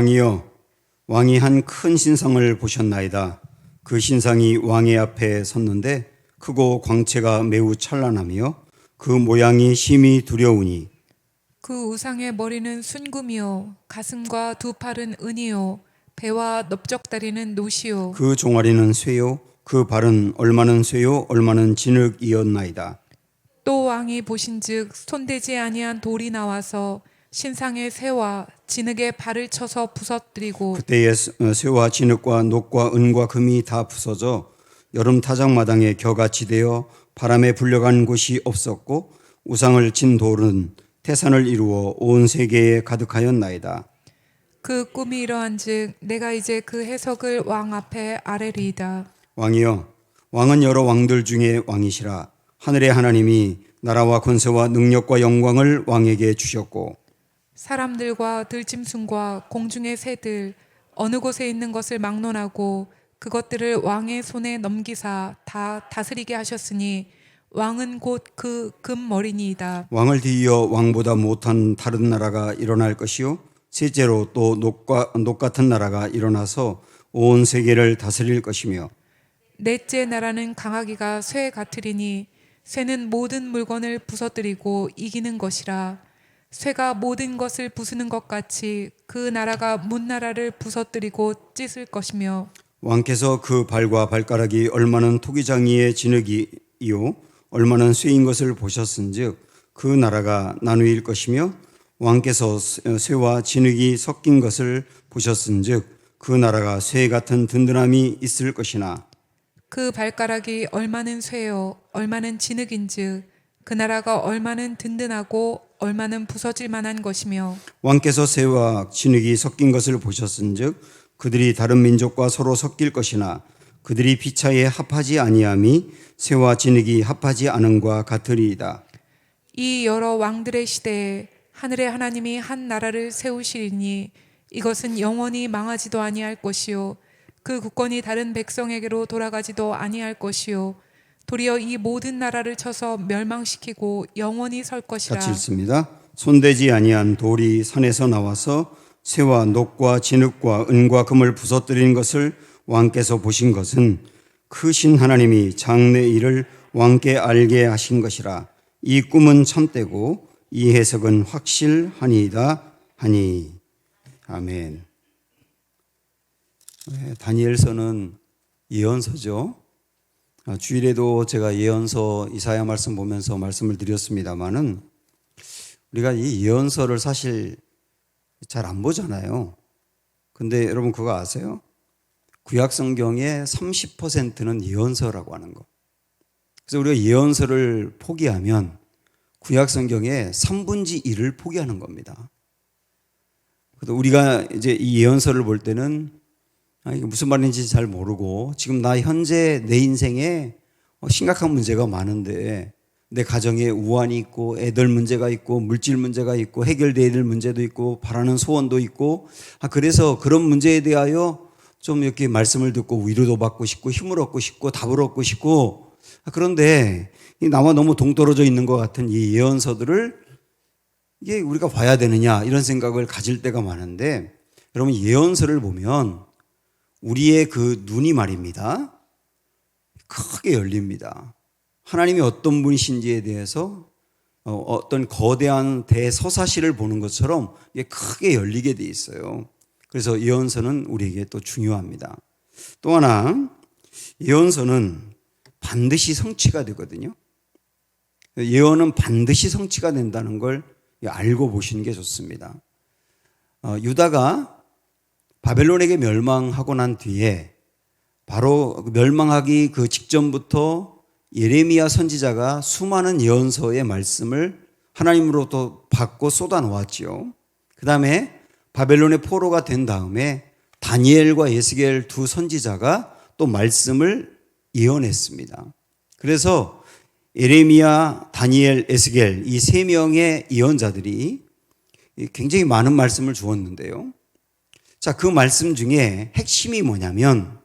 왕이여, 왕이 한 큰 신상을 보셨나이다. 그 신상이 왕의 앞에 섰는데 크고 광채가 매우 찬란하며 그 모양이 심히 두려우니 그 우상의 머리는 순금이요 가슴과 두 팔은 은이요 배와 넓적다리는 노시요 그 종아리는 쇠요 그 발은 얼마는 쇠요 얼마는 진흙이었나이다. 또 왕이 보신즉 손대지 아니한 돌이 나와서 신상의 쇠와 진흙의 발을 쳐서 부서뜨리고 그때에 쇠와 진흙과 녹과 은과 금이 다 부서져 여름 타작마당에 겨같이 되어 바람에 불려간 곳이 없었고 우상을 친 돌은 태산을 이루어 온 세계에 가득하였나이다. 그 꿈이 이러한즉 내가 이제 그 해석을 왕 앞에 아뢰리이다. 왕이여, 왕은 여러 왕들 중에 왕이시라. 하늘의 하나님이 나라와 권세와 능력과 영광을 왕에게 주셨고 사람들과 들짐승과 공중의 새들 어느 곳에 있는 것을 막론하고 그것들을 왕의 손에 넘기사 다 다스리게 하셨으니 왕은 곧 그 금머리니이다. 왕을 뒤이어 왕보다 못한 다른 나라가 일어날 것이요 셋째로 또 녹 같은 나라가 일어나서 온 세계를 다스릴 것이며 넷째 나라는 강하기가 쇠 같으리니 쇠는 모든 물건을 부서뜨리고 이기는 것이라. 쇠가 모든 것을 부수는 것 같이 그 나라가 문나라를 부서뜨리고 찢을 것이며 왕께서 그 발과 발가락이 얼마는 토기장이의 진흙이요 얼마는 쇠인 것을 보셨은즉 그 나라가 나누일 것이며 왕께서 쇠와 진흙이 섞인 것을 보셨은즉 그 나라가 쇠 같은 든든함이 있을 것이나 그 발가락이 얼마는 쇠요 얼마는 진흙인즉 그 나라가 얼마는 든든하고 얼마는 부서질 만한 것이며 왕께서 쇠와 진흙이 섞인 것을 보셨은즉 그들이 다른 민족과 서로 섞일 것이나 그들이 피차에 합하지 아니함이 쇠와 진흙이 합하지 않음과 같으리이다. 이 여러 왕들의 시대에 하늘의 하나님이 한 나라를 세우시리니 이것은 영원히 망하지도 아니할 것이요 그 국권이 다른 백성에게로 돌아가지도 아니할 것이요 도리어 이 모든 나라를 쳐서 멸망시키고 영원히 설 것이라. 같이 읽습니다. 손대지 아니한 돌이 산에서 나와서 쇠와 녹과 진흙과 은과 금을 부서뜨리는 것을 왕께서 보신 것은 크신 하나님이 장래 일을 왕께 알게 하신 것이라. 이 꿈은 참되고 이 해석은 확실하니이다 하니. 아멘. 다니엘서는 예언서죠. 주일에도 제가 예언서 이사야 말씀 보면서 말씀을 드렸습니다마는 우리가 이 예언서를 사실 잘 안 보잖아요. 근데 여러분 그거 아세요? 구약 성경의 30%는 예언서라고 하는 거. 그래서 우리가 예언서를 포기하면 구약 성경의 3분의 1을 포기하는 겁니다. 그래서 우리가 이제 이 예언서를 볼 때는 이게 무슨 말인지 잘 모르고 지금 나 현재 내 인생에 심각한 문제가 많은데 내 가정에 우환이 있고 애들 문제가 있고 물질 문제가 있고 해결돼야 될 문제도 있고 바라는 소원도 있고 그래서 그런 문제에 대하여 좀 이렇게 말씀을 듣고 위로도 받고 싶고 힘을 얻고 싶고 답을 얻고 싶고 그런데 나와 너무 동떨어져 있는 것 같은 이 예언서들을 이게 우리가 봐야 되느냐 이런 생각을 가질 때가 많은데 여러분 예언서를 보면 우리의 그 눈이 말입니다. 크게 열립니다. 하나님이 어떤 분이신지에 대해서 어떤 거대한 대서사시를 보는 것처럼 이게 크게 열리게 돼 있어요. 그래서 예언서는 우리에게 또 중요합니다. 또 하나 예언서는 반드시 성취가 되거든요. 예언은 반드시 성취가 된다는 걸 알고 보시는 게 좋습니다. 유다가 바벨론에게 멸망하고 난 뒤에 바로 멸망하기 그 직전부터 예레미야 선지자가 수많은 예언서의 말씀을 하나님으로부터 받고 쏟아 놓았지요. 그 다음에 바벨론의 포로가 된 다음에 다니엘과 에스겔 두 선지자가 또 말씀을 예언했습니다. 그래서 예레미야, 다니엘, 에스겔 이 세 명의 예언자들이 굉장히 많은 말씀을 주었는데요. 자, 그 말씀 중에 핵심이 뭐냐면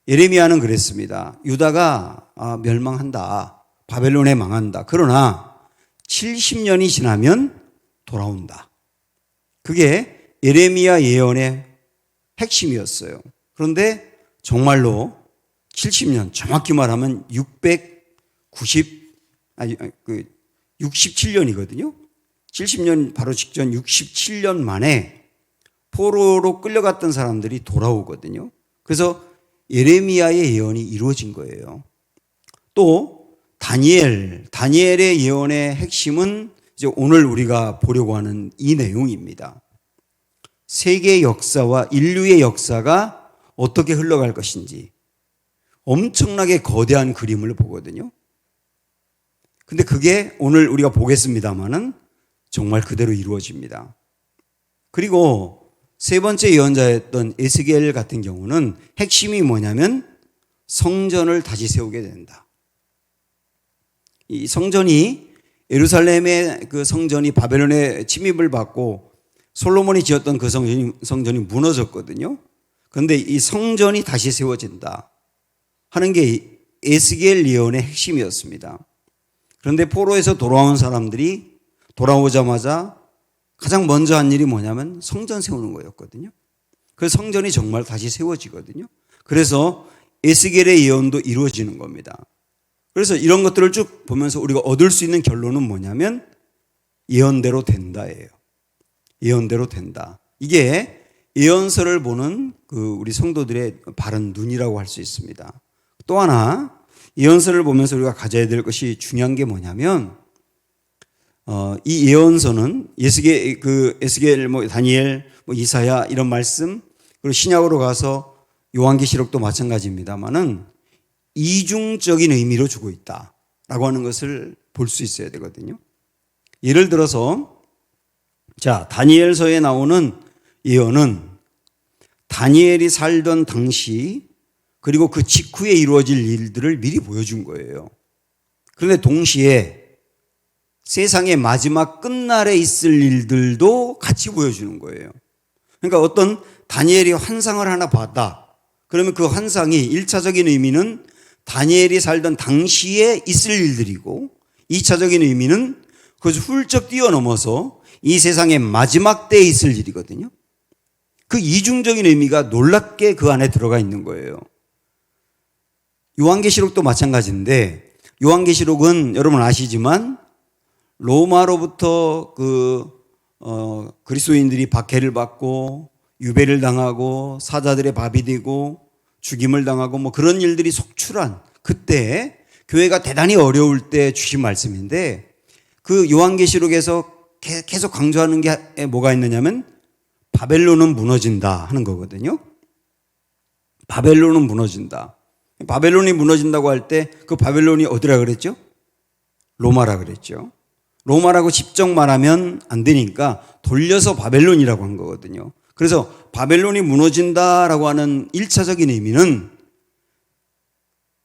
예레미야는 그랬습니다. 유다가 멸망한다. 바벨론에 망한다. 그러나 70년이 지나면 돌아온다. 그게 예레미야 예언의 핵심이었어요. 그런데 정말로 70년, 정확히 말하면 67년이거든요. 70년 바로 직전 67년 만에 포로로 끌려갔던 사람들이 돌아오거든요. 그래서 예레미야의 예언이 이루어진 거예요. 또 다니엘의 예언의 핵심은 이제 오늘 우리가 보려고 하는 이 내용입니다. 세계 역사와 인류의 역사가 어떻게 흘러갈 것인지 엄청나게 거대한 그림을 보거든요. 근데 그게 오늘 우리가 보겠습니다마는 정말 그대로 이루어집니다. 그리고 세 번째 예언자였던 에스겔 같은 경우는 핵심이 뭐냐면 성전을 다시 세우게 된다. 이 성전이 예루살렘의 그 성전이 바벨론의 침입을 받고 솔로몬이 지었던 그 성전이 무너졌거든요. 그런데 이 성전이 다시 세워진다 하는 게 에스겔 예언의 핵심이었습니다. 그런데 포로에서 돌아온 사람들이 돌아오자마자 가장 먼저 한 일이 뭐냐면 성전 세우는 거였거든요. 그 성전이 정말 다시 세워지거든요. 그래서 에스겔의 예언도 이루어지는 겁니다. 그래서 이런 것들을 쭉 보면서 우리가 얻을 수 있는 결론은 뭐냐면 예언대로 된다예요. 예언대로 된다. 이게 예언서를 보는 그 우리 성도들의 바른 눈이라고 할 수 있습니다. 또 하나 예언서를 보면서 우리가 가져야 될 것이 중요한 게 뭐냐면 이 예언서는 에스겔, 다니엘, 이사야 이런 말씀, 그리고 신약으로 가서 요한계시록도 마찬가지입니다만은 이중적인 의미로 주고 있다라고 하는 것을 볼 수 있어야 되거든요. 예를 들어서 다니엘서에 나오는 예언은 다니엘이 살던 당시 그리고 그 직후에 이루어질 일들을 미리 보여준 거예요. 그런데 동시에 세상의 마지막 끝날에 있을 일들도 같이 보여주는 거예요. 그러니까 어떤 다니엘이 환상을 하나 봤다. 그러면 그 환상이 1차적인 의미는 다니엘이 살던 당시에 있을 일들이고 2차적인 의미는 그것을 훌쩍 뛰어넘어서 이 세상의 마지막 때에 있을 일이거든요. 그 이중적인 의미가 놀랍게 그 안에 들어가 있는 거예요. 요한계시록도 마찬가지인데 요한계시록은 여러분 아시지만 로마로부터 그리스도인들이 박해를 받고 유배를 당하고 사자들의 밥이 되고 죽임을 당하고 그런 일들이 속출한 그때 교회가 대단히 어려울 때 주신 말씀인데 그 요한계시록에서 계속 강조하는 게 뭐가 있느냐면 바벨론은 무너진다 하는 거거든요. 바벨론은 무너진다. 바벨론이 무너진다고 할 때 그 바벨론이 어디라 그랬죠? 로마라 그랬죠. 로마라고 직접 말하면 안 되니까 돌려서 바벨론이라고 한 거거든요. 그래서 바벨론이 무너진다라고 하는 1차적인 의미는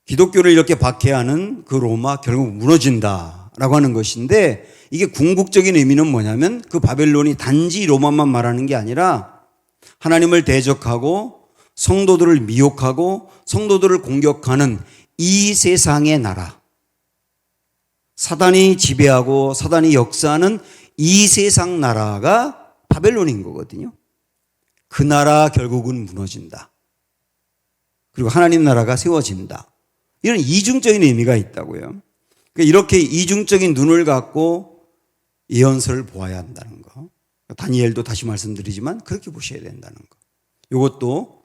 기독교를 이렇게 박해하는 그 로마 결국 무너진다라고 하는 것인데 이게 궁극적인 의미는 뭐냐면 그 바벨론이 단지 로마만 말하는 게 아니라 하나님을 대적하고 성도들을 미혹하고 성도들을 공격하는 이 세상의 나라, 사단이 지배하고 사단이 역사하는 이 세상 나라가 바벨론인 거거든요. 그 나라 결국은 무너진다. 그리고 하나님 나라가 세워진다. 이런 이중적인 의미가 있다고요. 그러니까 이렇게 이중적인 눈을 갖고 예언서를 보아야 한다는 거. 다니엘도 다시 말씀드리지만 그렇게 보셔야 된다는 거. 이것도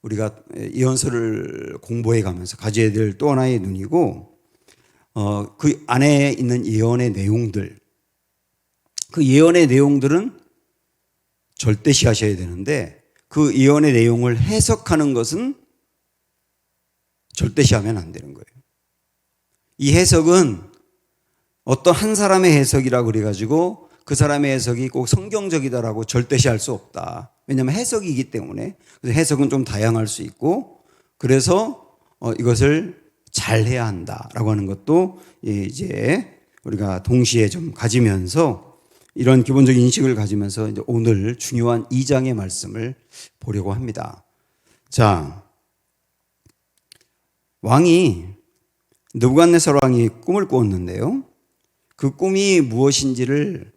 우리가 예언서를 공부해 가면서 가져야 될 또 하나의 눈이고 그 안에 있는 예언의 내용들, 그 예언의 내용들은 절대시하셔야 되는데 그 예언의 내용을 해석하는 것은 절대시하면 안 되는 거예요. 이 해석은 어떤 한 사람의 해석이라고 그래가지고 그 사람의 해석이 꼭 성경적이다라고 절대시할 수 없다. 왜냐하면 해석이기 때문에. 그래서 해석은 좀 다양할 수 있고 그래서 이것을 잘 해야 한다라고 하는 것도 이제 우리가 동시에 좀 가지면서 이런 기본적인 인식을 가지면서 이제 오늘 중요한 2장의 말씀을 보려고 합니다. 자, 느부갓네살 왕이 꿈을 꾸었는데요. 그 꿈이 무엇인지를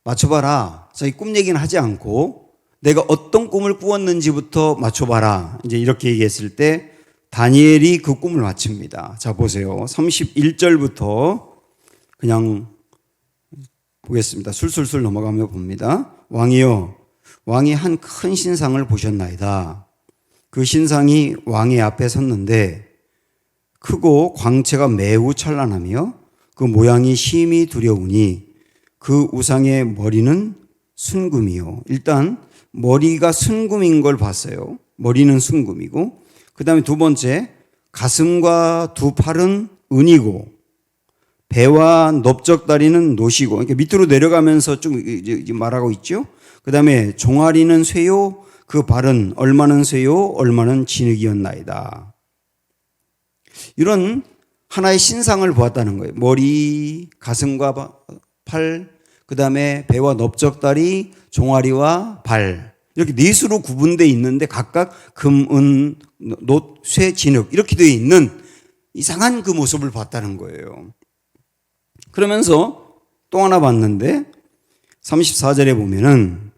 맞춰봐라. 저희 꿈 얘기는 하지 않고 내가 어떤 꿈을 꾸었는지부터 맞춰봐라. 이제 이렇게 얘기했을 때 다니엘이 그 꿈을 맞춥니다. 자, 보세요. 31절부터 그냥 보겠습니다. 술술술 넘어가며 봅니다. 왕이여, 왕이 한 큰 신상을 보셨나이다. 그 신상이 왕의 앞에 섰는데 크고 광채가 매우 찬란하며 그 모양이 심히 두려우니 그 우상의 머리는 순금이요. 일단 머리가 순금인 걸 봤어요. 머리는 순금이고, 그 다음에 두 번째, 가슴과 두 팔은 은이고 배와 넓적다리는 노시고, 이렇게 밑으로 내려가면서 쭉 이제 말하고 있죠. 그 다음에 종아리는 쇠요, 그 발은 얼마는 쇠요, 얼마는 진흙이었나이다. 이런 하나의 신상을 보았다는 거예요. 머리, 가슴과 팔, 그 다음에 배와 넓적다리, 종아리와 발, 이렇게 넷으로 구분되어 있는데 각각 금, 은, 놋, 쇠, 진흙 이렇게 되어 있는 이상한 그 모습을 봤다는 거예요. 그러면서 또 하나 봤는데 34절에 보면은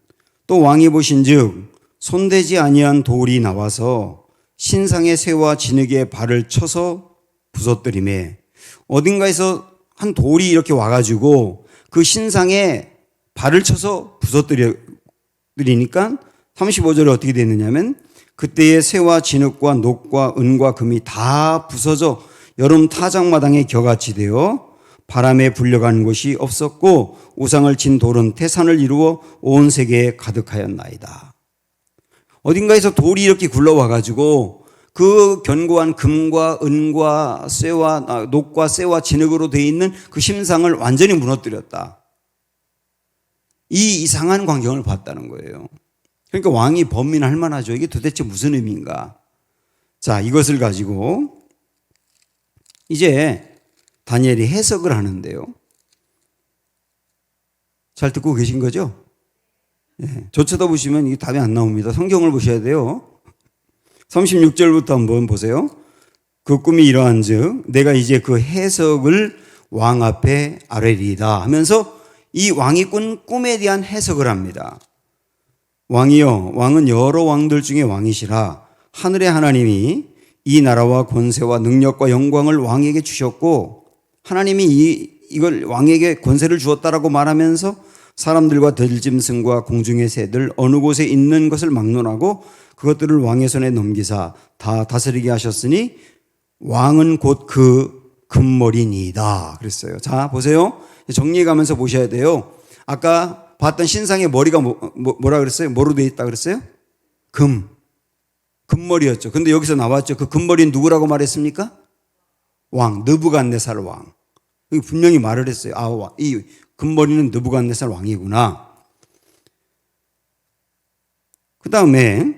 또 왕이 보신즉 손대지 아니한 돌이 나와서 신상의 쇠와 진흙에 발을 쳐서 부서뜨리매, 어딘가에서 한 돌이 이렇게 와가지고 그 신상에 발을 쳐서 부서뜨리니까 35절에 어떻게 됐느냐면 그때의 쇠와 진흙과 녹과 은과 금이 다 부서져 여름 타작마당에 겨같이 되어 바람에 불려간 곳이 없었고 우상을 친 돌은 태산을 이루어 온 세계에 가득하였나이다. 어딘가에서 돌이 이렇게 굴러와가지고 그 견고한 금과 은과 쇠와 녹과 쇠와 진흙으로 되어 있는 그 신상을 완전히 무너뜨렸다. 이 이상한 광경을 봤다는 거예요. 그러니까 왕이 번민할 만하죠. 이게 도대체 무슨 의미인가? 자, 이것을 가지고 이제 다니엘이 해석을 하는데요. 잘 듣고 계신 거죠? 예, 저 쳐다보시면 이게 답이 안 나옵니다. 성경을 보셔야 돼요. 36절부터 한번 보세요. 그 꿈이 이러한즉 내가 이제 그 해석을 왕 앞에 아뢰리이다 하면서 이 왕이 꾼 꿈에 대한 해석을 합니다. 왕이여, 왕은 여러 왕들 중에 왕이시라. 하늘의 하나님이 이 나라와 권세와 능력과 영광을 왕에게 주셨고 하나님이 이걸 왕에게 권세를 주었다라고 말하면서 사람들과 들짐승과 공중의 새들 어느 곳에 있는 것을 막론하고 그것들을 왕의 손에 넘기사 다 다스리게 하셨으니 왕은 곧 그 금머리니이다 그랬어요. 자, 보세요. 정리해 가면서 보셔야 돼요. 아까 봤던 신상의 머리가 뭐라 그랬어요? 뭐로 되어 있다 그랬어요? 금머리였죠. 근데 여기서 나왔죠. 그 금머리는 누구라고 말했습니까? 왕, 느부갓네살 왕. 분명히 말을 했어요. 아, 이 금머리는 느부갓네살 왕이구나. 그 다음에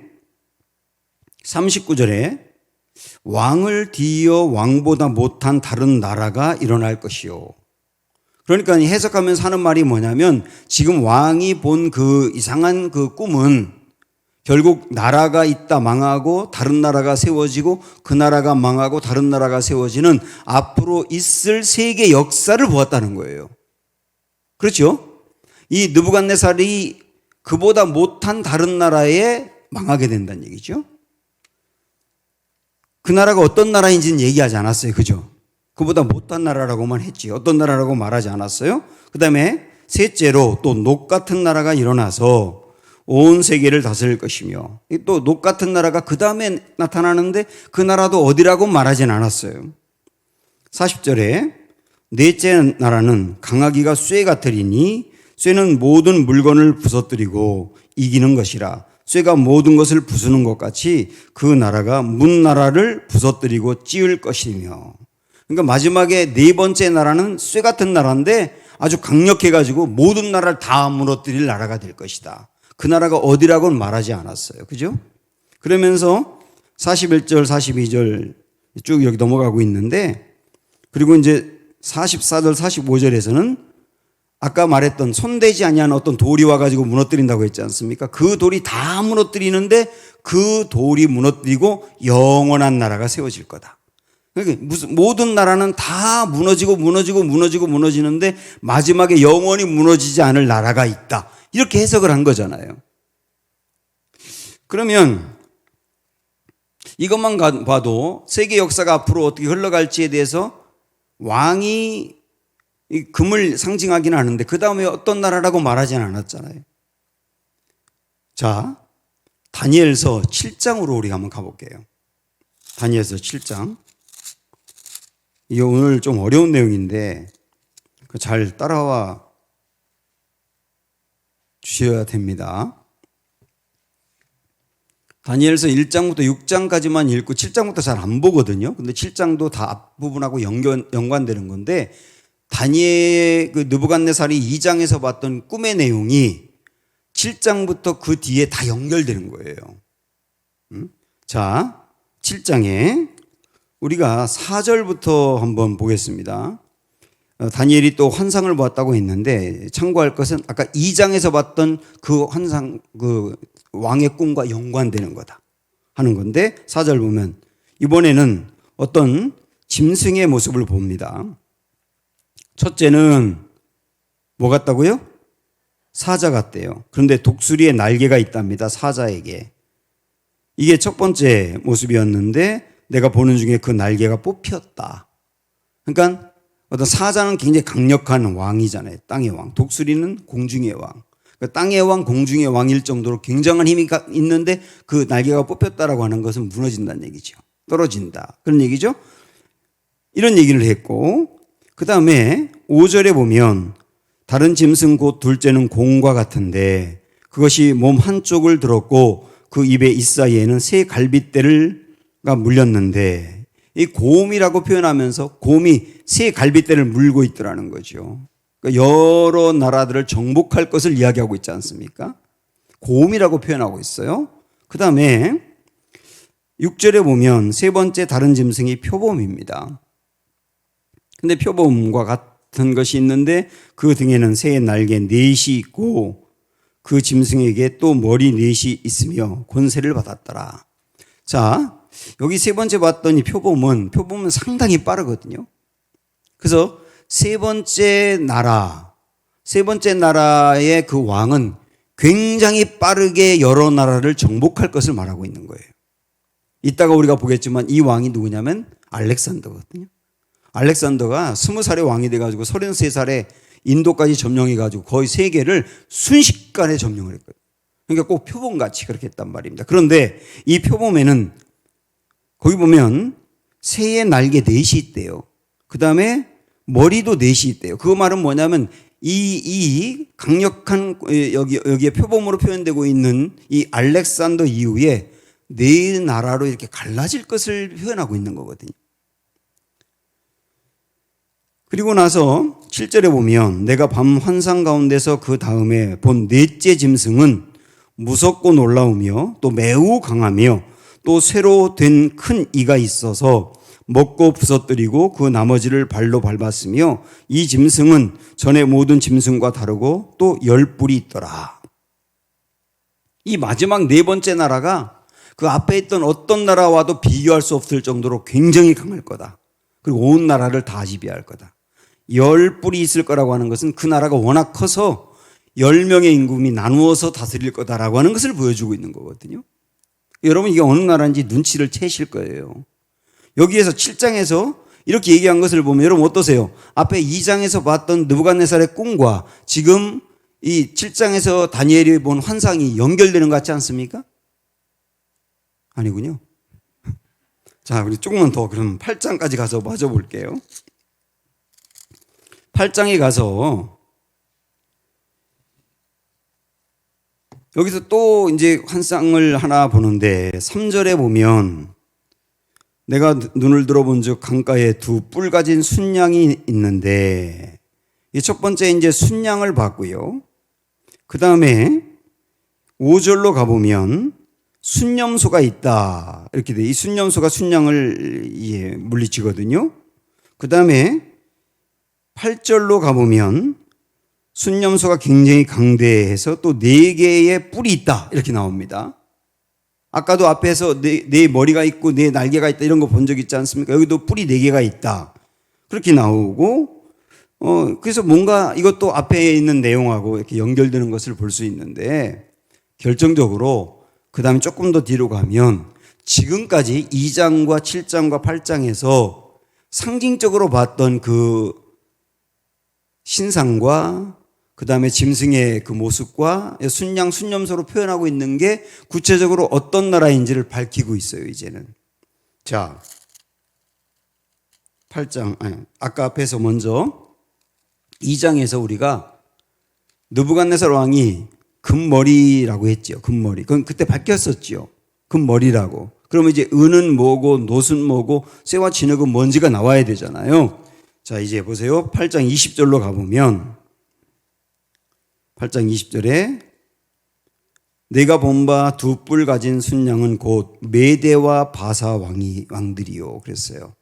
39절에 왕을 뒤이어 왕보다 못한 다른 나라가 일어날 것이요. 그러니까 해석하면서 하는 말이 뭐냐면 지금 왕이 본 그 이상한 그 꿈은 결국 나라가 있다 망하고 다른 나라가 세워지고 그 나라가 망하고 다른 나라가 세워지는 앞으로 있을 세계 역사를 보았다는 거예요. 그렇죠? 이 느부갓네살이 그보다 못한 다른 나라에 망하게 된다는 얘기죠. 그 나라가 어떤 나라인지는 얘기하지 않았어요. 그죠? 그보다 못한 나라라고만 했지. 어떤 나라라고 말하지 않았어요. 그 다음에 셋째로 또 녹 같은 나라가 일어나서 온 세계를 다스릴 것이며 또 녹 같은 나라가 그 다음에 나타나는데 그 나라도 어디라고 말하진 않았어요. 40절에 넷째 나라는 강하기가 쇠 같으리니 쇠는 모든 물건을 부서뜨리고 이기는 것이라 쇠가 모든 것을 부수는 것 같이 그 나라가 문 나라를 부서뜨리고 찌을 것이며, 그러니까 마지막에 네 번째 나라는 쇠 같은 나라인데 아주 강력해가지고 모든 나라를 다 무너뜨릴 나라가 될 것이다. 그 나라가 어디라고는 말하지 않았어요. 그죠? 그러면서 41절, 42절 쭉 여기 넘어가고 있는데, 그리고 이제 44절, 45절에서는 아까 말했던 손대지 아니한 어떤 돌이 와가지고 무너뜨린다고 했지 않습니까? 그 돌이 다 무너뜨리는데 그 돌이 무너뜨리고 영원한 나라가 세워질 거다. 그러니까 모든 나라는 다 무너지는데 마지막에 영원히 무너지지 않을 나라가 있다. 이렇게 해석을 한 거잖아요. 그러면 이것만 봐도 세계 역사가 앞으로 어떻게 흘러갈지에 대해서 왕이 이 금을 상징하기는 하는데 그 다음에 어떤 나라라고 말하지는 않았잖아요. 자, 다니엘서 7장으로 우리가 한번 가볼게요. 다니엘서 7장. 이게 오늘 좀 어려운 내용인데 잘 따라와 주셔야 됩니다. 다니엘서 1장부터 6장까지만 읽고 7장부터 잘 안 보거든요. 근데 7장도 다 앞부분하고 연관되는 건데 다니엘 그 느부갓네살이 2장에서 봤던 꿈의 내용이 7장부터 그 뒤에 다 연결되는 거예요. 자, 7장에 우리가 4절부터 한번 보겠습니다. 다니엘이 또 환상을 보았다고 했는데 참고할 것은 아까 2장에서 봤던 그 환상, 그 왕의 꿈과 연관되는 거다 하는 건데 4절 보면 이번에는 어떤 짐승의 모습을 봅니다. 첫째는 뭐 같다고요? 사자 같대요. 그런데 독수리의 날개가 있답니다. 사자에게. 이게 첫 번째 모습이었는데 내가 보는 중에 그 날개가 뽑혔다. 그러니까 어떤 사자는 굉장히 강력한 왕이잖아요. 땅의 왕. 독수리는 공중의 왕. 그러니까 땅의 왕, 공중의 왕일 정도로 굉장한 힘이 있는데 그 날개가 뽑혔다라고 하는 것은 무너진다는 얘기죠. 떨어진다. 그런 얘기죠. 이런 얘기를 했고 그 다음에 5절에 보면 다른 짐승 곧 둘째는 곰과 같은데 그것이 몸 한쪽을 들었고 그 입의 잇사이에는 새 갈빗대가 물렸는데 이 곰이라고 표현하면서 곰이 새 갈빗대를 물고 있더라는 거죠. 그러니까 여러 나라들을 정복할 것을 이야기하고 있지 않습니까? 곰이라고 표현하고 있어요. 그 다음에 6절에 보면 세 번째 다른 짐승이 표범입니다. 근데 표범과 같은 것이 있는데 그 등에는 새의 날개 넷이 있고 그 짐승에게 또 머리 넷이 있으며 권세를 받았더라. 자, 여기 세 번째 봤더니 표범은 상당히 빠르거든요. 그래서 세 번째 나라의 그 왕은 굉장히 빠르게 여러 나라를 정복할 것을 말하고 있는 거예요. 이따가 우리가 보겠지만 이 왕이 누구냐면 알렉산더거든요. 알렉산더가 20살에 왕이 돼가지고 33살에 인도까지 점령해가지고 거의 세계를 순식간에 점령을 했거든요. 그러니까 꼭 표범같이 그렇게 했단 말입니다. 그런데 이 표범에는 거기 보면 새의 날개 넷이 있대요. 그 다음에 머리도 넷이 있대요. 그 말은 뭐냐면 이 강력한 여기에 표범으로 표현되고 있는 이 알렉산더 이후에 네 나라로 이렇게 갈라질 것을 표현하고 있는 거거든요. 그리고 나서 7절에 보면 내가 밤 환상 가운데서 그 다음에 본 넷째 짐승은 무섭고 놀라우며 또 매우 강하며 또 쇠로 된 큰 이가 있어서 먹고 부서뜨리고 그 나머지를 발로 밟았으며 이 짐승은 전에 모든 짐승과 다르고 또 10뿔이 있더라. 이 마지막 네 번째 나라가 그 앞에 있던 어떤 나라와도 비교할 수 없을 정도로 굉장히 강할 거다. 그리고 온 나라를 다 지배할 거다. 10뿔이 있을 거라고 하는 것은 그 나라가 워낙 커서 10명의 임금이 나누어서 다스릴 거다라고 하는 것을 보여주고 있는 거거든요. 여러분 이게 어느 나라인지 눈치를 채실 거예요. 여기에서 7장에서 이렇게 얘기한 것을 보면 여러분 어떠세요? 앞에 2장에서 봤던 느부갓네살의 꿈과 지금 이 7장에서 다니엘이 본 환상이 연결되는 것 같지 않습니까? 아니군요. 자, 우리 조금만 더 그럼 8장까지 가서 맞아볼게요. 8장에 가서 여기서 또 이제 환상을 하나 보는데 3절에 보면 내가 눈을 들어본 즉 강가에 두 뿔 가진 순양이 있는데 이 첫 번째 이제 순양을 봤고요. 그 다음에 5절로 가보면 순념소가 있다 이렇게 돼. 이 순념소가 순양을 물리치거든요. 그 다음에 8절로 가보면 순념소가 굉장히 강대해서 또 4개의 뿔이 있다 이렇게 나옵니다. 아까도 앞에서 네 머리가 있고 네 날개가 있다 이런 거 본 적 있지 않습니까? 여기도 뿔이 4개가 있다 그렇게 나오고 그래서 뭔가 이것도 앞에 있는 내용하고 이렇게 연결되는 것을 볼 수 있는데 결정적으로 그 다음에 조금 더 뒤로 가면 지금까지 2장과 7장과 8장에서 상징적으로 봤던 그 신상과 그 다음에 짐승의 그 모습과 순양, 순념소로 표현하고 있는 게 구체적으로 어떤 나라인지를 밝히고 있어요, 이제는. 자, 8장, 아까 앞에서 먼저 2장에서 우리가 느부갓네살 왕이 금머리라고 했죠. 금머리. 그건 그때 밝혔었죠. 금머리라고. 그러면 이제 은은 뭐고 노은 뭐고 쇠와 진흙은 뭔지가 나와야 되잖아요. 자, 이제 보세요. 8장 20절로 가보면 8장 20절에 내가 본 바 두 뿔 가진 순양은 곧 메대와 바사 왕들이요. 그랬어요.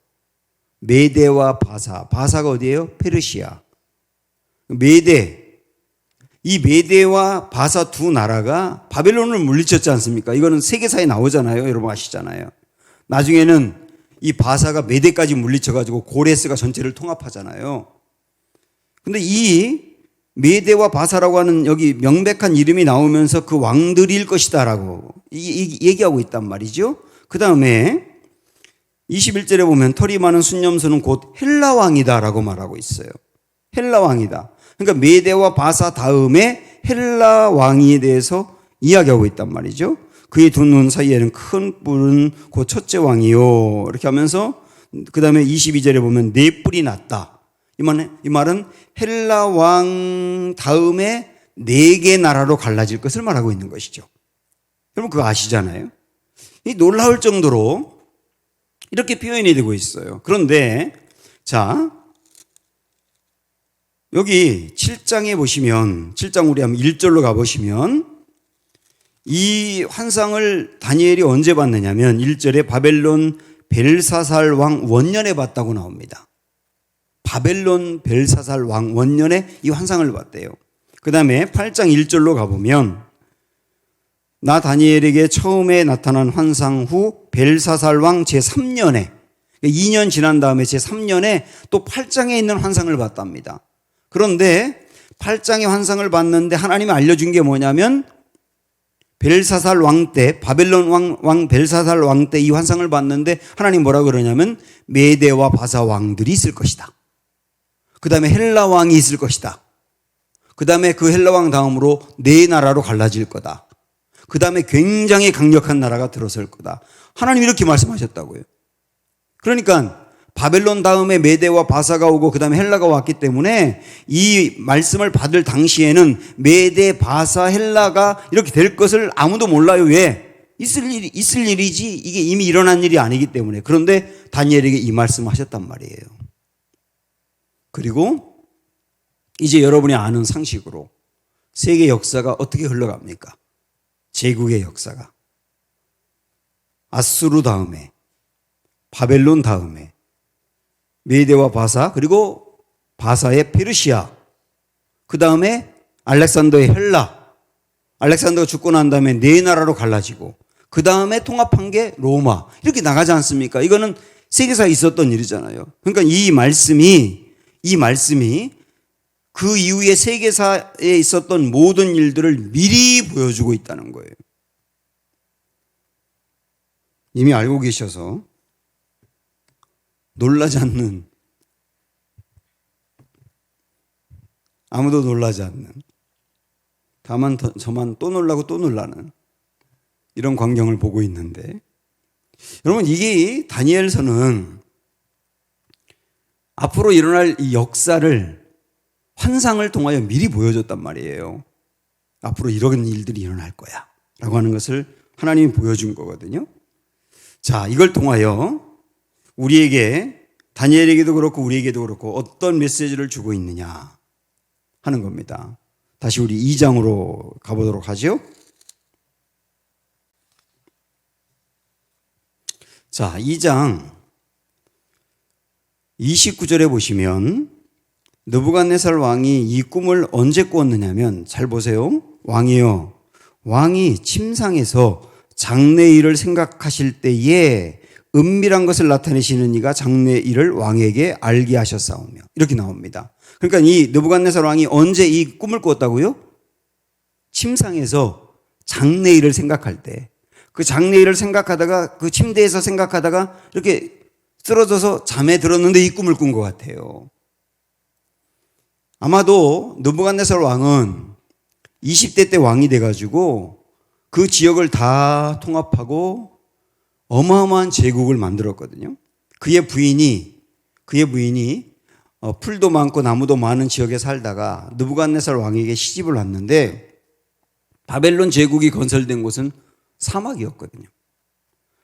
메대와 바사. 바사가 어디예요? 페르시아. 메대. 이 메대와 바사 두 나라가 바벨론을 물리쳤지 않습니까? 이거는 세계사에 나오잖아요. 여러분 아시잖아요. 나중에는 이 바사가 메대까지 물리쳐가지고 고레스가 전체를 통합하잖아요. 근데 이 메대와 바사라고 하는 여기 명백한 이름이 나오면서 그 왕들일 것이다라고 얘기하고 있단 말이죠. 그 다음에 21절에 보면 털이 많은 순념소는 곧 헬라 왕이다라고 말하고 있어요. 헬라 왕이다. 그러니까 메대와 바사 다음에 헬라 왕에 대해서 이야기하고 있단 말이죠. 그의 두 눈 사이에는 큰 뿔은 곧 첫째 왕이요. 이렇게 하면서 그 다음에 22절에 보면 네 뿔이 났다. 이 말은 헬라 왕 다음에 네 개 나라로 갈라질 것을 말하고 있는 것이죠. 여러분 그거 아시잖아요. 이 놀라울 정도로 이렇게 표현이 되고 있어요. 그런데 자 여기 7장에 보시면 7장 우리 한번 1절로 가보시면 이 환상을 다니엘이 언제 봤느냐면 1절에 바벨론 벨사살 왕 원년에 봤다고 나옵니다. 바벨론 벨사살 왕 원년에 이 환상을 봤대요. 그 다음에 8장 1절로 가보면 나 다니엘에게 처음에 나타난 환상 후 벨사살 왕 제3년에 2년 지난 다음에 제3년에 또 8장에 있는 환상을 봤답니다. 그런데 8장의 환상을 봤는데 하나님이 알려준 게 뭐냐면 벨사살 왕 때 바벨론 왕 벨사살 왕 때 이 환상을 봤는데 하나님 뭐라 그러냐면 메대와 바사 왕들이 있을 것이다. 그 다음에 헬라 왕이 있을 것이다. 그 다음에 그 헬라 왕 다음으로 네 나라로 갈라질 거다. 그 다음에 굉장히 강력한 나라가 들어설 거다. 하나님 이렇게 말씀하셨다고요. 그러니까 바벨론 다음에 메대와 바사가 오고 그 다음에 헬라가 왔기 때문에 이 말씀을 받을 당시에는 메대, 바사, 헬라가 이렇게 될 것을 아무도 몰라요. 왜? 있을 일이지 이게 이미 일어난 일이 아니기 때문에. 그런데 다니엘에게 이 말씀을 하셨단 말이에요. 그리고 이제 여러분이 아는 상식으로 세계 역사가 어떻게 흘러갑니까? 제국의 역사가 아수르 다음에 바벨론 다음에 메대와 바사 그리고 바사의 페르시아 그 다음에 알렉산더의 헬라 알렉산더가 죽고 난 다음에 네 나라로 갈라지고 그 다음에 통합한 게 로마 이렇게 나가지 않습니까? 이거는 세계사에 있었던 일이잖아요. 그러니까 이 말씀이 그 이후에 세계사에 있었던 모든 일들을 미리 보여주고 있다는 거예요. 이미 알고 계셔서 놀라지 않는, 아무도 놀라지 않는, 다만 저만 또 놀라고 또 놀라는 이런 광경을 보고 있는데, 여러분 이게 다니엘서는 앞으로 일어날 이 역사를 환상을 통하여 미리 보여줬단 말이에요. 앞으로 이런 일들이 일어날 거야 라고 하는 것을 하나님이 보여준 거거든요. 자, 이걸 통하여 우리에게 다니엘에게도 그렇고 우리에게도 그렇고 어떤 메시지를 주고 있느냐 하는 겁니다. 다시 우리 2장으로 가보도록 하죠. 자, 2장 29절에 보시면 느부갓네살 왕이 이 꿈을 언제 꾸었느냐면 잘 보세요. 왕이요. 왕이 침상에서 장래일을 생각하실 때에 은밀한 것을 나타내시는 이가 장래일을 왕에게 알게 하셨사오며 이렇게 나옵니다. 그러니까 이 느부갓네살 왕이 언제 이 꿈을 꾸었다고요? 침상에서 장래일을 생각할 때 그 장래일을 생각하다가 그 침대에서 생각하다가 이렇게 쓰러져서 잠에 들었는데 이 꿈을 꾼 것 같아요. 아마도 느부갓네살 왕은 20대 때 왕이 돼가지고 그 지역을 다 통합하고 어마어마한 제국을 만들었거든요. 그의 부인이 풀도 많고 나무도 많은 지역에 살다가 느부갓네살 왕에게 시집을 왔는데 바벨론 제국이 건설된 곳은 사막이었거든요.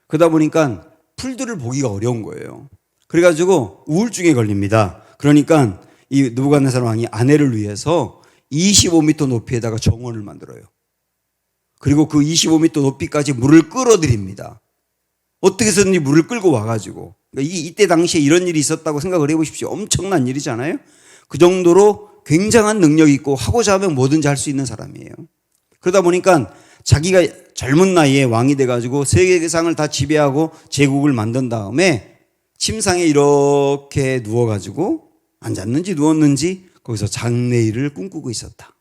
그러다 보니까 풀들을 보기가 어려운 거예요. 그래가지고 우울증에 걸립니다. 그러니까 이 느부갓네살 왕이 아내를 위해서 25m 높이에다가 정원을 만들어요. 그리고 그 25m 높이까지 물을 끌어들입니다. 어떻게 해서든지 물을 끌고 와가지고. 그러니까 이때 당시에 이런 일이 있었다고 생각을 해보십시오. 엄청난 일이잖아요. 그 정도로 굉장한 능력이 있고 하고자 하면 뭐든지 할 수 있는 사람이에요. 그러다 보니까 자기가 젊은 나이에 왕이 돼가지고 세계상을 다 지배하고 제국을 만든 다음에 침상에 이렇게 누워가지고 앉았는지 누웠는지 거기서 장래일을 꿈꾸고 있었다.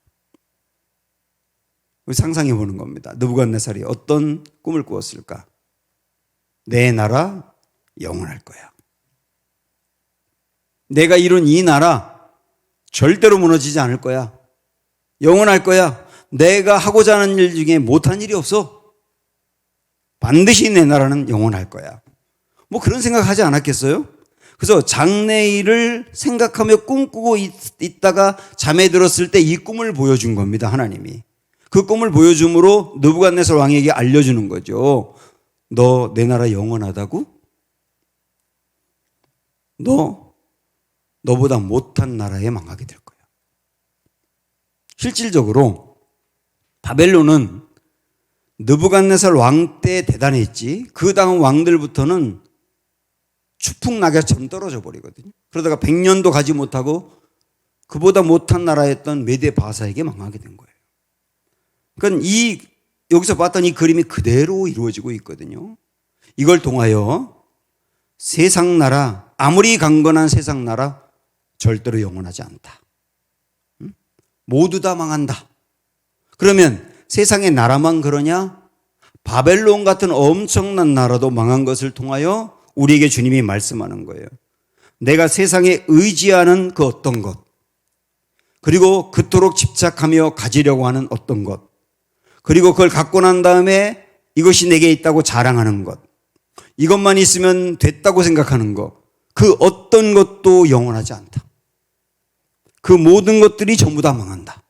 상상해 보는 겁니다. 느부갓네살이 어떤 꿈을 꾸었을까? 내 나라 영원할 거야. 내가 이룬 이 나라 절대로 무너지지 않을 거야. 영원할 거야. 내가 하고자 하는 일 중에 못한 일이 없어. 반드시 내 나라는 영원할 거야. 뭐 그런 생각하지 않았겠어요? 그래서 장래일을 생각하며 꿈꾸고 있다가 잠에 들었을 때 이 꿈을 보여준 겁니다. 하나님이. 그 꿈을 보여줌으로 느부갓네살 왕에게 알려주는 거죠. 너 내 나라 영원하다고? 너보다 못한 나라에 망하게 될 거야. 실질적으로 바벨론은 느부갓네살 왕 때 대단했지 그 다음 왕들부터는 추풍낙엽처럼 떨어져 버리거든요. 그러다가 100년도 가지 못하고 그보다 못한 나라였던 메데 바사에게 망하게 된 거예요. 그러니까 여기서 봤던 이 그림이 그대로 이루어지고 있거든요. 이걸 통하여 세상 나라, 아무리 강건한 세상 나라 절대로 영원하지 않다. 모두 다 망한다. 그러면 세상의 나라만 그러냐? 바벨론 같은 엄청난 나라도 망한 것을 통하여 우리에게 주님이 말씀하는 거예요. 내가 세상에 의지하는 그 어떤 것, 그리고 그토록 집착하며 가지려고 하는 어떤 것, 그리고 그걸 갖고 난 다음에 이것이 내게 있다고 자랑하는 것, 이것만 있으면 됐다고 생각하는 것, 그 어떤 것도 영원하지 않다. 그 모든 것들이 전부 다 망한다.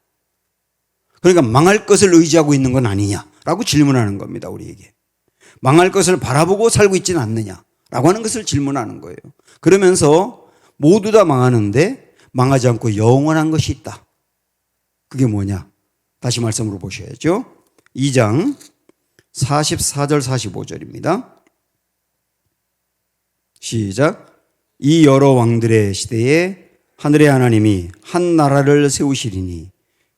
그러니까 망할 것을 의지하고 있는 건 아니냐라고 질문하는 겁니다. 우리에게. 망할 것을 바라보고 살고 있지는 않느냐라고 하는 것을 질문하는 거예요. 그러면서 모두 다 망하는데 망하지 않고 영원한 것이 있다. 그게 뭐냐? 다시 말씀으로 보셔야죠. 2장 44절 45절입니다. 시작. 이 여러 왕들의 시대에 하늘의 하나님이 한 나라를 세우시리니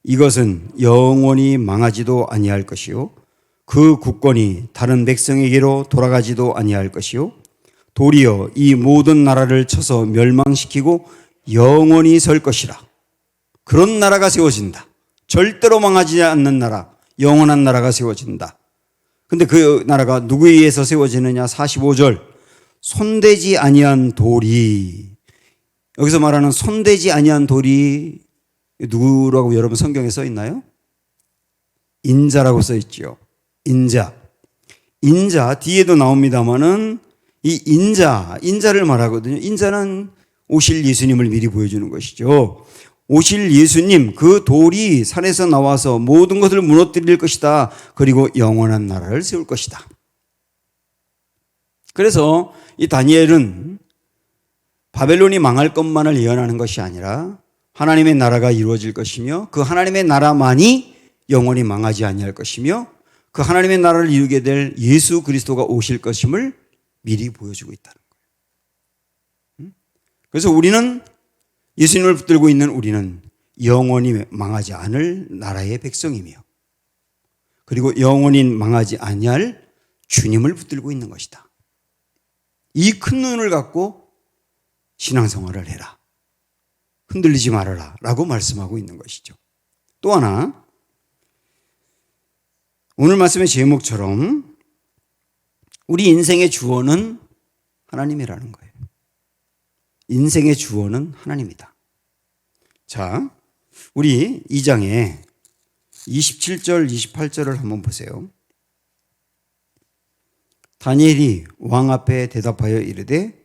이것은 영원히 망하지도 아니할 것이요 그 국권이 다른 백성에게로 돌아가지도 아니할 것이요 도리어 이 모든 나라를 쳐서 멸망시키고 영원히 설 것이라. 그런 나라가 세워진다. 절대로 망하지 않는 나라, 영원한 나라가 세워진다. 근데 그 나라가 누구에 의해서 세워지느냐? 45절. 손대지 아니한 돌이. 여기서 말하는 손대지 아니한 돌이 누구라고 여러분 성경에 써 있나요? 인자라고 써 있죠. 인자. 인자 뒤에도 나옵니다만은 이 인자를 말하거든요. 인자는 오실 예수님을 미리 보여주는 것이죠. 오실 예수님, 그 돌이 산에서 나와서 모든 것을 무너뜨릴 것이다. 그리고 영원한 나라를 세울 것이다. 그래서 이 다니엘은 바벨론이 망할 것만을 예언하는 것이 아니라 하나님의 나라가 이루어질 것이며 그 하나님의 나라만이 영원히 망하지 아니할 것이며 그 하나님의 나라를 이루게 될 예수 그리스도가 오실 것임을 미리 보여주고 있다는 거예요. 그래서 우리는 예수님을 붙들고 있는 우리는 영원히 망하지 않을 나라의 백성이며 그리고 영원히 망하지 아니할 주님을 붙들고 있는 것이다. 이 큰 눈을 갖고 신앙생활을 해라. 흔들리지 말아라 라고 말씀하고 있는 것이죠. 또 하나 오늘 말씀의 제목처럼 우리 인생의 주어는 하나님이라는 거예요. 인생의 주어는 하나님이다. 자, 우리 2장에 27절, 28절을 한번 보세요. 다니엘이 왕 앞에 대답하여 이르되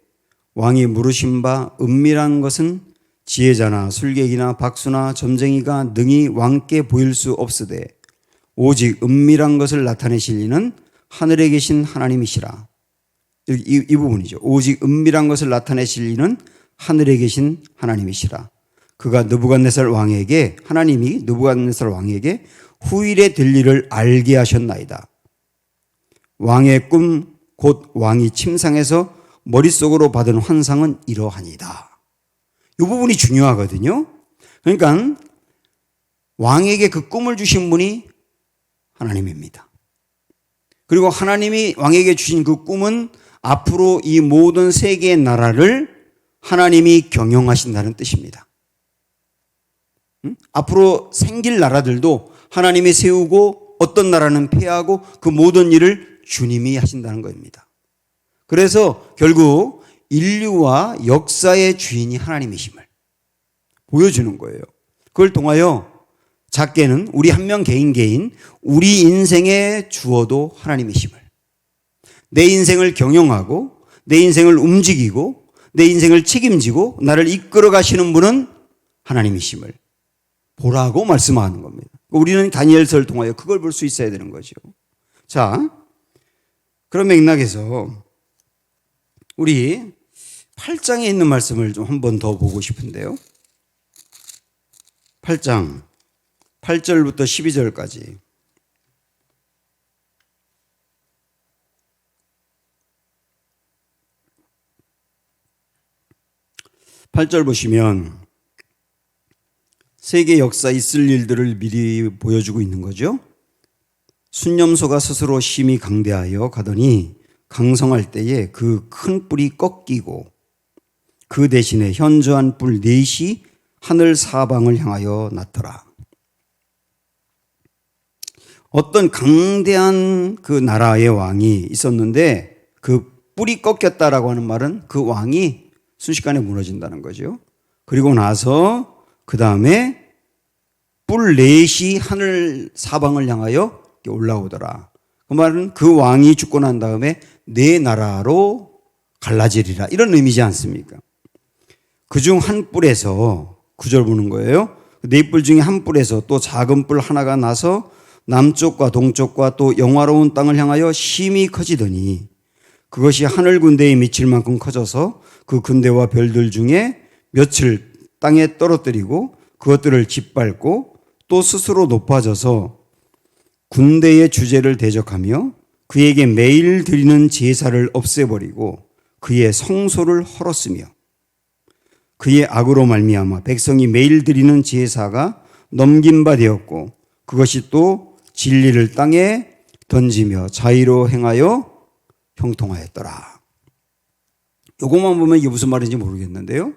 왕이 물으신 바 은밀한 것은 지혜자나 술객이나 박수나 점쟁이가 능히 왕께 보일 수 없으되 오직 은밀한 것을 나타내실 이는 하늘에 계신 하나님이시라. 이 부분이죠. 오직 은밀한 것을 나타내실 이는 하늘에 계신 하나님이시라. 그가 느부갓네살 왕에게, 하나님이 느부갓네살 왕에게 후일에 될 일을 알게 하셨나이다. 왕의 꿈 곧 왕이 침상에서 머릿속으로 받은 환상은 이러하니이다. 이 부분이 중요하거든요. 그러니까 왕에게 그 꿈을 주신 분이 하나님입니다. 그리고 하나님이 왕에게 주신 그 꿈은 앞으로 이 모든 세계의 나라를 하나님이 경영하신다는 뜻입니다. 앞으로 생길 나라들도 하나님이 세우고 어떤 나라는 패하고 그 모든 일을 주님이 하신다는 겁니다. 그래서 결국 인류와 역사의 주인이 하나님이심을 보여주는 거예요. 그걸 통하여 작게는 우리 한 명 개인 우리 인생의 주어도 하나님이심을, 내 인생을 경영하고 내 인생을 움직이고 내 인생을 책임지고 나를 이끌어 가시는 분은 하나님이심을 보라고 말씀하는 겁니다. 우리는 다니엘서를 통하여 그걸 볼 수 있어야 되는 거죠. 자, 그런 맥락에서 우리 8장에 있는 말씀을 좀 한 번 더 보고 싶은데요. 8장 8절부터 12절까지. (8절) 보시면 세계 역사 있을 일들을 미리 보여주고 있는 거죠. 순념소가 스스로 심히 강대하여 가더니 강성할 때에 그 큰 뿔이 꺾이고 그 대신에 현저한 뿔 넷이 하늘 사방을 향하여 났더라. 어떤 강대한 그 나라의 왕이 있었는데 그 뿔이 꺾였다라고 하는 말은 그 왕이 순식간에 무너진다는 거죠. 그리고 나서 그 다음에 뿔 넷이 하늘 사방을 향하여 올라오더라. 그 말은 그 왕이 죽고 난 다음에 네 나라로 갈라지리라, 이런 의미지 않습니까? 그중 한 뿔에서 9절 보는 거예요. 네 뿔 중에 한 뿔에서 또 작은 뿔 하나가 나서 남쪽과 동쪽과 또 영화로운 땅을 향하여 심히 커지더니 그것이 하늘 군대에 미칠 만큼 커져서 그 군대와 별들 중에 몇을 땅에 떨어뜨리고 그것들을 짓밟고 또 스스로 높아져서 군대의 주제를 대적하며 그에게 매일 드리는 제사를 없애버리고 그의 성소를 헐었으며 그의 악으로 말미암아 백성이 매일 드리는 제사가 넘긴 바 되었고 그것이 또 진리를 땅에 던지며 자의로 행하여 형통하였더라. 요것만 보면 이게 무슨 말인지 모르겠는데요.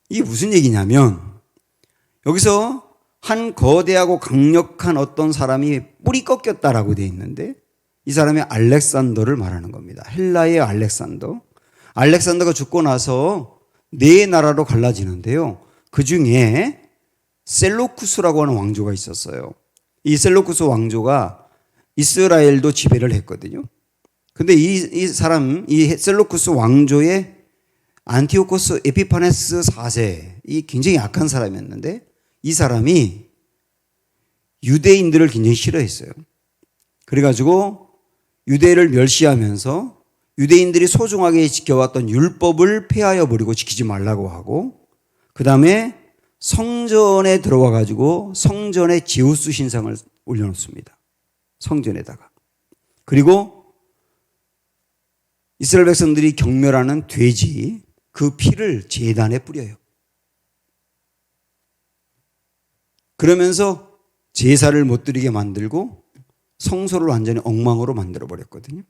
이게 무슨 얘기냐면 여기서 한 거대하고 강력한 어떤 사람이 뿔이 꺾였다라고 되어 있는데 이 사람이 알렉산더를 말하는 겁니다. 헬라의 알렉산더. 알렉산더가 죽고 나서 네 나라로 갈라지는데요. 그 중에 셀로쿠스라고 하는 왕조가 있었어요. 이 셀로쿠스 왕조가 이스라엘도 지배를 했거든요. 근데 이 사람, 이 셀로쿠스 왕조의 안티오코스 에피파네스 4세, 이 굉장히 약한 사람이었는데 이 사람이 유대인들을 굉장히 싫어했어요. 그래가지고 유대를 멸시하면서 유대인들이 소중하게 지켜왔던 율법을 폐하여 버리고 지키지 말라고 하고, 그 다음에 성전에 들어와 가지고 성전에 제우스 신상을 올려놓습니다. 성전에다가. 그리고 이스라엘 백성들이 경멸하는 돼지 그 피를 제단에 뿌려요. 그러면서 제사를 못 드리게 만들고 성소를 완전히 엉망으로 만들어 버렸거든요.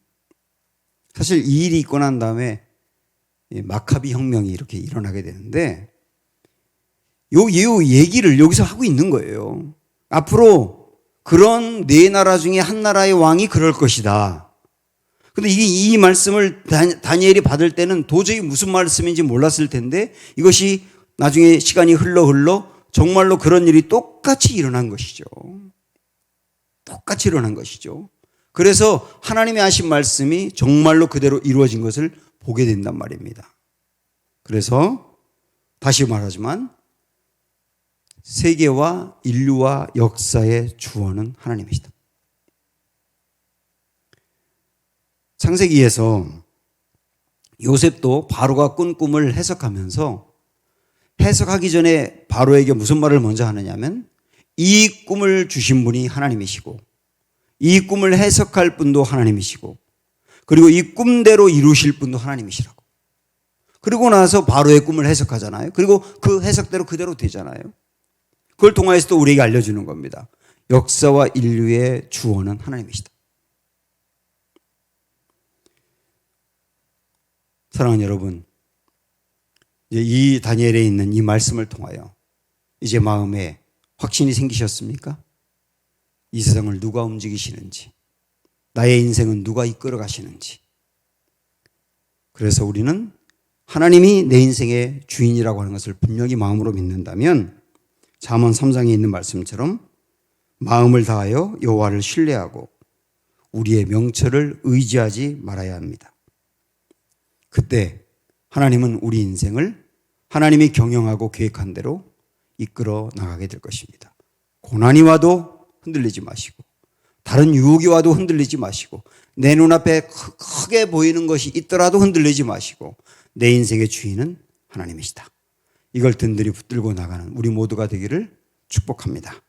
사실 이 일이 있고 난 다음에 마카비 혁명이 이렇게 일어나게 되는데 요 얘기를 여기서 하고 있는 거예요. 앞으로 그런 네 나라 중에 한 나라의 왕이 그럴 것이다. 근데 이 말씀을 다니엘이 받을 때는 도저히 무슨 말씀인지 몰랐을 텐데 이것이 나중에 시간이 흘러 정말로 그런 일이 똑같이 일어난 것이죠. 똑같이 일어난 것이죠. 그래서 하나님이 하신 말씀이 정말로 그대로 이루어진 것을 보게 된단 말입니다. 그래서 다시 말하지만 세계와 인류와 역사의 주원은 하나님이시다. 창세기에서 요셉도 바로가 꾼 꿈을 해석하면서 해석하기 전에 바로에게 무슨 말을 먼저 하느냐면 이 꿈을 주신 분이 하나님이시고 이 꿈을 해석할 분도 하나님이시고 그리고 이 꿈대로 이루실 분도 하나님이시라고. 그리고 나서 바로의 꿈을 해석하잖아요. 그리고 그 해석대로 그대로 되잖아요. 그걸 통하여서 또 우리에게 알려주는 겁니다. 역사와 인류의 주원은 하나님이시다. 사랑하는 여러분, 이제 이 다니엘에 있는 이 말씀을 통하여 이제 마음에 확신이 생기셨습니까? 이 세상을 누가 움직이시는지, 나의 인생은 누가 이끌어 가시는지. 그래서 우리는 하나님이 내 인생의 주인이라고 하는 것을 분명히 마음으로 믿는다면 잠언 3장에 있는 말씀처럼 마음을 다하여 여호와를 신뢰하고 우리의 명철을 의지하지 말아야 합니다. 그때 하나님은 우리 인생을 하나님이 경영하고 계획한 대로 이끌어 나가게 될 것입니다. 고난이 와도 흔들리지 마시고 다른 유혹이 와도 흔들리지 마시고 내 눈앞에 크게 보이는 것이 있더라도 흔들리지 마시고 내 인생의 주인은 하나님이시다. 이걸 든든히 붙들고 나가는 우리 모두가 되기를 축복합니다.